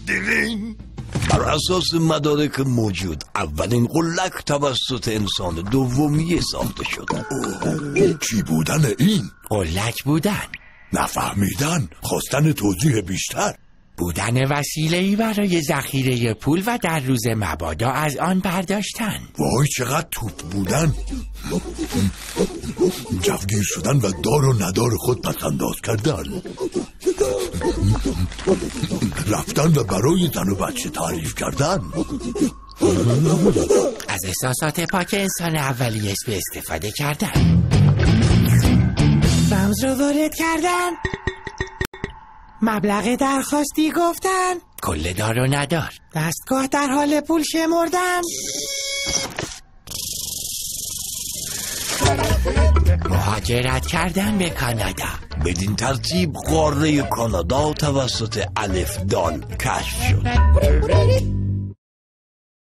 دیرین بر اساس مدارک موجود اولین قلک توسط انسان دومیه ساخته شده. چی بودن این؟ قلک بودن، نفهمیدن، خواستن توضیح بیشتر، بودن وسیله‌ای برای ذخیره پول و در روز مبادا از آن برداشتن. وای چقدر توپ بودن، جوگیر شدن و دار و ندار خود پس‌انداز کردن، رفتن و برای زن و بچه تعریف کردن، از احساسات پاک انسان اولیه به استفاده کردن، رمز رو وارد کردن، مبلغ درخواستی گفتن، کل دار و ندار، دستگاه در حال پول شمردن، مهاجرت کردن به کانادا. بدین ترتیب قاره کانادا توسط الف دال کشف شد.